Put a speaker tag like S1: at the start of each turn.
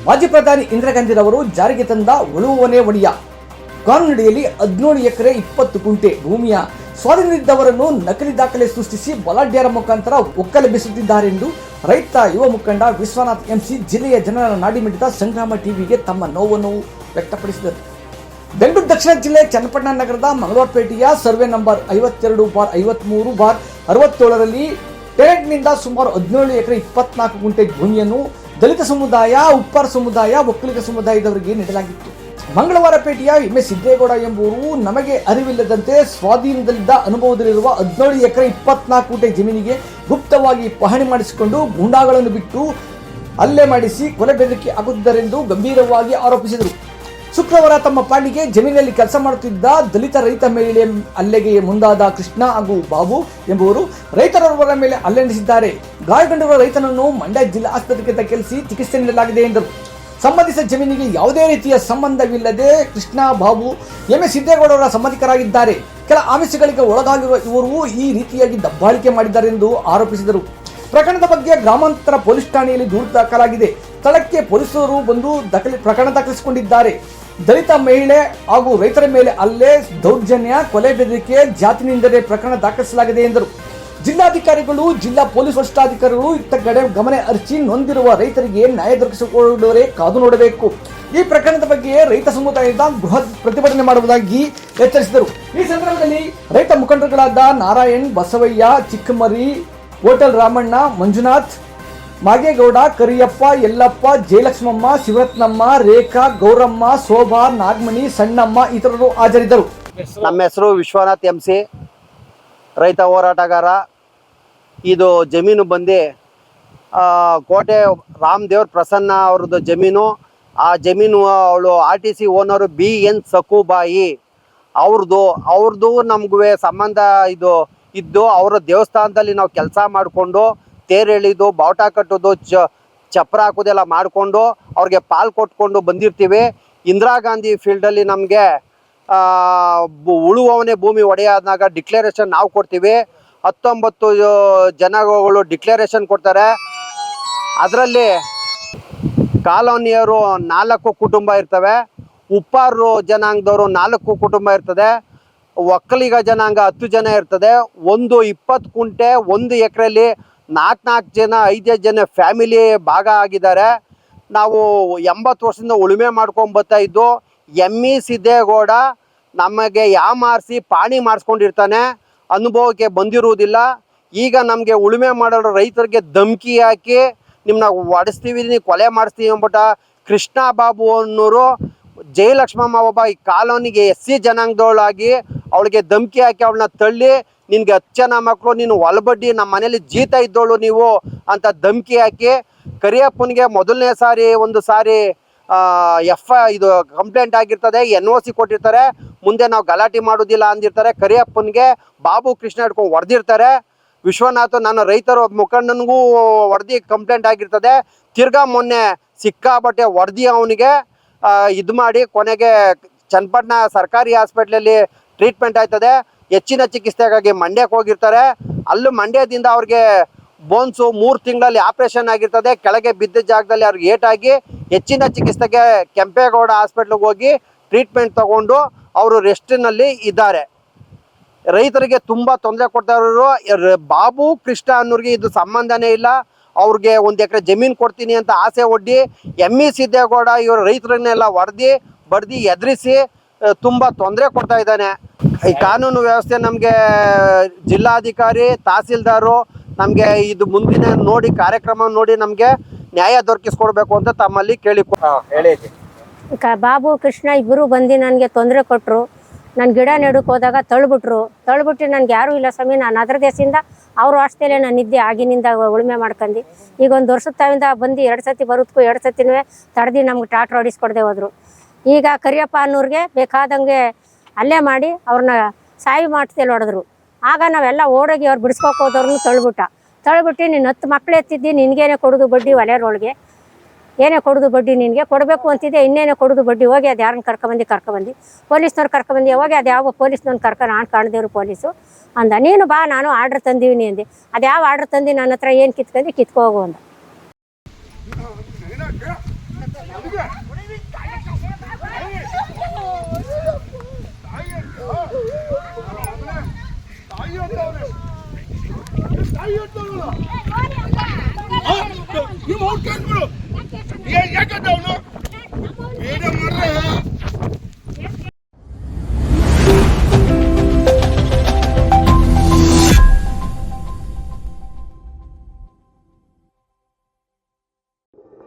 S1: ಮಾಜಿ ಪ್ರಧಾನಿ ಇಂದಿರಾ ಗಾಂಧಿರವರು ಜಾರಿಗೆ ತಂದ ಉಳುವವನೇ ಒಡೆಯ ಕಾನೂನಿಡಿಯಲ್ಲಿ 17 ಎಕರೆ 20 ಗುಂಟೆ ಭೂಮಿಯ ಸ್ವಾಧೀನದಿದ್ದವರನ್ನು ನಕಲಿ ದಾಖಲೆ ಸೃಷ್ಟಿಸಿ ಬಲಾಢ್ಯರ ಮುಖಾಂತರ ಒಕ್ಕಲೆಬ್ಬಿಸುತ್ತಿದ್ದಾರೆಂದು ರೈತ ಯುವ ಮುಖಂಡ ವಿಶ್ವನಾಥ್ ಎಂಸಿ ಜಿಲ್ಲೆಯ ಜನರ ನಾಡಿಮಿಡಿತ ಸಂಗ್ರಾಮ ಟಿವಿಗೆ ತಮ್ಮ ನೋವನ್ನು ವ್ಯಕ್ತಪಡಿಸಿದರು. ಬೆಂಗಳೂರು ದಕ್ಷಿಣ ಜಿಲ್ಲೆ ಚನ್ನಪಟ್ಟಣ ನಗರದ ಮಂಗಳವಾರಪೇಟೆಯ ಸರ್ವೆ ನಂಬರ್ 52/53/67ರಲ್ಲಿ ಟೆನೆಟ್ನಿಂದ ಸುಮಾರು 17 ಎಕರೆ 24 ಗುಂಟೆ ಭೂಮಿಯನ್ನು ದಲಿತ ಸಮುದಾಯ, ಉಪ್ಪಾರ ಸಮುದಾಯ, ಒಕ್ಕಲಿಗ ಸಮುದಾಯದವರಿಗೆ ನೀಡಲಾಗಿತ್ತು. ಮಂಗಳವಾರಪೇಟೆಯ ಎಂ.ಎಸ್. ಸಿದ್ದೇಗೌಡ ಎಂಬುವರು ನಮಗೆ ಅರಿವಿಲ್ಲದಂತೆ ಸ್ವಾಧೀನದಲ್ಲಿದ್ದ ಅನುಭವದಲ್ಲಿರುವ 17 ಎಕರೆ 24 ಗುಂಟೆ ಜಮೀನಿಗೆ ಗುಪ್ತವಾಗಿ ಪಹಣಿ ಮಾಡಿಸಿಕೊಂಡು ಗೂಂಡಾಗಳನ್ನು ಬಿಟ್ಟು ಹಲ್ಲೆ ಮಾಡಿಸಿ ಕೊಲೆ ಬೆದರಿಕೆ ಆಗುತ್ತಿದ್ದರೆಂದು ಗಂಭೀರವಾಗಿ ಆರೋಪಿಸಿದರು. ಶುಕ್ರವಾರ ತಮ್ಮ ಪಾಲಿಗೆ ಜಮೀನಿನಲ್ಲಿ ಕೆಲಸ ಮಾಡುತ್ತಿದ್ದ ದಲಿತ ರೈತ ಮೇಲೆ ಹಲ್ಲೆಗೆ ಮುಂದಾದ ಕೃಷ್ಣ ಹಾಗೂ ಬಾಬು ಎಂಬುವರು ರೈತರೊಬ್ಬರ ಮೇಲೆ ಹಲ್ಲೆ ನಡೆಸಿದ್ದಾರೆ. ಗಾಯಗೊಂಡಿರುವ ರೈತನನ್ನು ಮಂಡ್ಯ ಜಿಲ್ಲಾ ಆಸ್ಪತ್ರೆಗೆ ದಾಖಲಿಸಿ ಚಿಕಿತ್ಸೆ ನೀಡಲಾಗಿದೆ ಎಂದರು. ಸಂಬಂಧಿಸಿದ ಜಮೀನಿಗೆ ಯಾವುದೇ ರೀತಿಯ ಸಂಬಂಧವಿಲ್ಲದೆ ಕೃಷ್ಣ, ಬಾಬು, ಎಂ.ಎಸ್. ಸಿದ್ದೇಗೌಡರ ಸಂಬಂಧಿಕರಾಗಿದ್ದಾರೆ. ಕೆಲ ಆಮಿಷಗಳಿಗೆ ಒಳಗಾಗಿರುವ ಇವರು ಈ ರೀತಿಯಾಗಿ ದಬ್ಬಾಳಿಕೆ ಮಾಡಿದ್ದಾರೆ ಎಂದು ಆರೋಪಿಸಿದರು. ಪ್ರಕರಣದ ಬಗ್ಗೆ ಗ್ರಾಮಾಂತರ ಪೊಲೀಸ್ ಠಾಣೆಯಲ್ಲಿ ದೂರು ದಾಖಲಾಗಿದೆ. ಸ್ಥಳಕ್ಕೆ ಪೊಲೀಸರು ಬಂದು ಪ್ರಕರಣ ದಾಖಲಿಸಿಕೊಂಡಿದ್ದಾರೆ. ದಲಿತ ಮಹಿಳೆ ಹಾಗೂ ರೈತರ ಮೇಲೆ ಹಲ್ಲೆ, ದೌರ್ಜನ್ಯ, ಕೊಲೆ ಬೆದರಿಕೆ, ಜಾತಿ ನಿಂದನೆ ಪ್ರಕರಣ ದಾಖಲಿಸಲಾಗಿದೆ ಎಂದರು. ಜಿಲ್ಲಾಧಿಕಾರಿಗಳು, ಜಿಲ್ಲಾ ಪೊಲೀಸ್ ವರಿಷ್ಠಾಧಿಕಾರಿಗಳು ಇತ್ತ ಕಡೆ ಗಮನ ಹರಿಸಿ ನೊಂದಿರುವ ರೈತರಿಗೆ ನ್ಯಾಯ ದೊರಕಿಸಿಕೊಳ್ಳುವವರೇ ಕಾದು ನೋಡಬೇಕು. ಈ ಪ್ರಕರಣದ ಬಗ್ಗೆ ರೈತ ಸಮುದಾಯದ ಬೃಹತ್ ಪ್ರತಿಭಟನೆ ಮಾಡುವುದಾಗಿ ಎಚ್ಚರಿಸಿದರು. ಈ ಸಂದರ್ಭದಲ್ಲಿ ರೈತ ಮುಖಂಡರುಗಳಾದ ನಾರಾಯಣ್, ಬಸವಯ್ಯ, ಚಿಕ್ಕಮರಿ, ಹೋಟೆಲ್ ರಾಮಣ್ಣ, ಮಂಜುನಾಥ್, ಮಾಗೇಗೌಡ, ಕರಿಯಪ್ಪ, ಯಲ್ಲಪ್ಪ, ಜಯಲಕ್ಷ್ಮಮ್ಮ, ಶಿವರತ್ನಮ್ಮ, ರೇಖಾ, ಗೌರಮ್ಮ, ಶೋಭಾ, ನಾಗಮಣಿ, ಸಣ್ಣಮ್ಮ ಇತರರು ಹಾಜರಿದ್ದರು.
S2: ನಮ್ಮ ಹೆಸರು ವಿಶ್ವನಾಥ್ ಎಂಸಿ, ರೈತ ಹೋರಾಟಗಾರ. ಇದು ಜಮೀನು ಬಂದು ಕೋಟೆ ರಾಮದೇವ್ರ ಪ್ರಸನ್ನ ಅವ್ರದ್ದು ಜಮೀನು. ಆ ಜಮೀನು ಅವಳು RTC ಓನರು BN ಸಕುಬಾಯಿ ಅವ್ರದ್ದು ನಮಗೂ ಸಂಬಂಧ ಇದ್ದು ಅವರ ದೇವಸ್ಥಾನದಲ್ಲಿ ನಾವು ಕೆಲಸ ಮಾಡಿಕೊಂಡು ತೇರು ಎಳಿದು, ಬಾವುಟ ಕಟ್ಟೋದು, ಚಪ್ರ ಹಾಕೋದೆಲ್ಲ ಮಾಡಿಕೊಂಡು ಅವ್ರಿಗೆ ಪಾಲು ಕೊಟ್ಕೊಂಡು ಬಂದಿರ್ತೀವಿ. ಇಂದಿರಾ ಗಾಂಧಿ ಫೀಲ್ಡಲ್ಲಿ ನಮಗೆ ಉಳುವವನೇ ಭೂಮಿ ಒಡೆಯಾದಾಗ ಡಿಕ್ಲರೇಷನ್ ನಾವು ಕೊಡ್ತೀವಿ. 19 ಜನಗಳು ಡಿಕ್ಲರೇಷನ್ ಕೊಡ್ತಾರೆ. ಅದರಲ್ಲಿ ಕಾಲೋನಿಯರು 4 ಕುಟುಂಬ ಇರ್ತವೆ, ಉಪ್ಪಾರು ಜನಾಂಗದವರು 4 ಕುಟುಂಬ ಇರ್ತದೆ, ಒಕ್ಕಲಿಗ ಜನಾಂಗ 10 ಜನ ಇರ್ತದೆ. 20 ಗುಂಟೆ 1 ಎಕರೆಯಲ್ಲಿ 4 ಜನ 5 ಜನ ಫ್ಯಾಮಿಲಿ ಭಾಗ ಆಗಿದ್ದಾರೆ. ನಾವು 80 ವರ್ಷದಿಂದ ಉಳುಮೆ ಮಾಡ್ಕೊಂಡು ಬರ್ತಾ ಇದ್ದು. ಎಂ.ಇ. ಸಿದ್ದೇಗೌಡ ನಮಗೆ ಯಾಮಾರಿಸಿ ಪಾಣಿ ಮಾಡಿಸ್ಕೊಂಡಿರ್ತಾನೆ, ಅನುಭವಕ್ಕೆ ಬಂದಿರುವುದಿಲ್ಲ. ಈಗ ನಮಗೆ ಉಳುಮೆ ಮಾಡೋ ರೈತರಿಗೆ ಧಮಕಿ ಹಾಕಿ ನಿಮ್ಮನ್ನ ಹೊಡೆಸ್ತೀವಿ, ಕೊಲೆ ಮಾಡಿಸ್ತೀವಿ ಅಂದ್ಬಿಟ್ಟ ಕೃಷ್ಣ ಬಾಬು ಅನ್ನೋರು, ಜಯಲಕ್ಷ್ಮಮ್ಮ ಒಬ್ಬ ಈ ಕಾಲೋನಿಗೆ SC ಜನಾಂಗದವಳಾಗಿ ಅವಳಿಗೆ ಧಮಕಿ ಹಾಕಿ ಅವಳನ್ನ ತಳ್ಳಿ, ನಿನಗೆ 10 ಜನ ಮಕ್ಕಳು, ನೀನು ಹೊಲಬಡ್ಡಿ, ನಮ್ಮ ಮನೇಲಿ ಜೀತ ಇದ್ದವಳು ನೀವು ಅಂತ ಧಮಕಿ ಹಾಕಿ ಕರಿಯಪ್ಪನಿಗೆ ಮೊದಲನೇ ಸಾರಿ ಒಂದು ಸಾರಿ ಕಂಪ್ಲೇಂಟ್ ಆಗಿರ್ತದೆ, NOC ಕೊಟ್ಟಿರ್ತಾರೆ. ಮುಂದೆ ನಾವು ಗಲಾಟೆ ಮಾಡೋದಿಲ್ಲ ಅಂದಿರ್ತಾರೆ. ಕರಿಯಪ್ಪನಿಗೆ ಬಾಬು ಕೃಷ್ಣ ಹಿಡ್ಕೊಂಡು ಹೊಡೆದಿರ್ತಾರೆ. ವಿಶ್ವನಾಥ್ ನನ್ನ ರೈತರ ಮುಖಂಡನಿಗೂ ಹೊಡೆದಿ ಕಂಪ್ಲೇಂಟ್ ಆಗಿರ್ತದೆ. ತಿರ್ಗಾ ಮೊನ್ನೆ ಸಿಕ್ಕಾಬಟ್ಟೆ ಹೊಡೆದಿ ಅವನಿಗೆ ಮಾಡಿ ಕೊನೆಗೆ ಚನ್ನಪಟ್ಟಣ ಸರ್ಕಾರಿ ಹಾಸ್ಪಿಟ್ಲಲ್ಲಿ ಟ್ರೀಟ್ಮೆಂಟ್ ಆಯ್ತದೆ. ಹೆಚ್ಚಿನ ಚಿಕಿತ್ಸೆಗಾಗಿ ಮಂಡ್ಯಕ್ಕೆ ಹೋಗಿರ್ತಾರೆ. ಅಲ್ಲೂ ಮಂಡ್ಯದಿಂದ ಅವ್ರಿಗೆ ಬೋನ್ಸು 3 ತಿಂಗಳಲ್ಲಿ ಆಪ್ರೇಷನ್ ಆಗಿರ್ತದೆ. ಕೆಳಗೆ ಬಿದ್ದ ಜಾಗದಲ್ಲಿ ಅವ್ರಿಗೆ ಏಟಾಗಿ ಹೆಚ್ಚಿನ ಚಿಕಿತ್ಸೆಗೆ ಕೆಂಪೇಗೌಡ ಹಾಸ್ಪಿಟ್ಲಿಗೆ ಹೋಗಿ ಟ್ರೀಟ್ಮೆಂಟ್ ತಗೊಂಡು ಅವರು ರೆಸ್ಟ್ನಲ್ಲಿ ಇದ್ದಾರೆ. ರೈತರಿಗೆ ತುಂಬ ತೊಂದರೆ ಕೊಡ್ತಾ ಇರೋರು ಬಾಬು ಕೃಷ್ಣ ಅನ್ನೋರಿಗೆ ಇದು ಸಂಬಂಧನೇ ಇಲ್ಲ. ಅವ್ರಿಗೆ 1 ಎಕರೆ ಜಮೀನು ಕೊಡ್ತೀನಿ ಅಂತ ಆಸೆ ಒಡ್ಡಿ ಎಂ.ಇ. ಸಿದ್ದೇಗೌಡ ಇವರು ರೈತರನ್ನೆಲ್ಲ ಬಡ್ದು ಎದುರಿಸಿ ತುಂಬ ತೊಂದರೆ ಕೊಡ್ತಾ ಇದ್ದಾನೆ. ಈ ಕಾನೂನು ವ್ಯವಸ್ಥೆ ನಮಗೆ ಜಿಲ್ಲಾಧಿಕಾರಿ, ತಹಸೀಲ್ದಾರು ನಮಗೆ ಇದು ಮುಂದಿನ ನೋಡಿ ಕಾರ್ಯಕ್ರಮ ನೋಡಿ ನಮಗೆ ನ್ಯಾಯ ದೊರಕಿಸ್ಕೊಡ್ಬೇಕು ಅಂತ ತಮ್ಮಲ್ಲಿ ಹೇಳಿ.
S3: ಬಾಬು ಕೃಷ್ಣ ಇಬ್ಬರು ಬಂದು ನನಗೆ ತೊಂದರೆ ಕೊಟ್ಟರು. ನಾನು ಗಿಡ ನೆಡಕ್ಕೆ ಹೋದಾಗ ತಳ್ಬಿಟ್ರು ನನಗೆ ಯಾರೂ ಇಲ್ಲ ಸ್ವಾಮಿ, ನಾನು ಅದರ ದೇಶದಿಂದ ಅವ್ರ ಆಸ್ತಿಯಲ್ಲೇ ನಾನು ಇದ್ದೆ. ಆಗಿನಿಂದ ಉಳುಮೆ ಮಾಡ್ಕೊಂಡು ಈಗ 1 ವರ್ಷದ ತಾವಿಂದ ಬಂದು 2 ಸತಿ ಬರೋದಕ್ಕೂ 2 ಸತಿನೂ ತಡೆದು ನಮ್ಗೆ ಟ್ರಾಕ್ಟರ್ ಹೊಡಿಸ್ಕೊಡ್ದೆ ಹೋದ್ರು. ಈಗ ಕರಿಯಪ್ಪ ಅನ್ನೋರಿಗೆ ಬೇಕಾದಂಗೆ ಅಲ್ಲೇ ಮಾಡಿ ಅವ್ರನ್ನ ಸಾಯಿ ಮಾಡಿಸ್ದಲ್ಲಿ ಹೊಡೆದ್ರು. ಆಗ ನಾವೆಲ್ಲ ಓಡೋಗಿ ಅವ್ರು ಬಿಡಿಸ್ಕೋಕೆ ಹೋದವ್ರನ್ನ ತಳ್ಬಿಟ್ಟು ನೀನು 10 ಮಕ್ಳು ಎತ್ತಿದ್ದಿ, ನಿನಗೇನೆ ಕೊಡೋದು ಬಡ್ಡಿ, ಒಲೆಯರೊಳಗೆ ಏನೇ ಕೊಡೋದು ಬಡ್ಡಿ, ನಿನಗೆ ಕೊಡಬೇಕು ಅಂತಿದ್ದೆ, ಇನ್ನೇನೇ ಕೊಡೋದು ಬಡ್ಡಿ, ಹೋಗಿ ಅದು ಯಾರನ್ನ ಕರ್ಕೊಬಂದು ಪೊಲೀಸ್ನವ್ರು ಕರ್ಕೊಬಂದು, ಹೋಗಿ ಅದು ಯಾವ ಪೊಲೀಸ್ನವ್ನು ನಾನು ಕಾಣ್ದೇವ್ರು ಪೊಲೀಸು ಅಂದ. ನೀನು ಬಾ, ನಾನು ಆರ್ಡ್ರ್ ತಂದೀವಿ ಅಂದೆ. ಅದು ಯಾವ ಆರ್ಡ್ರ್ ತಂದು ನನ್ನ ಹತ್ರ ಏನು ಕಿತ್ಕೊಂಡು ಕಿತ್ಕೋಗು ಅಂದ.
S4: ಯಾಕೆ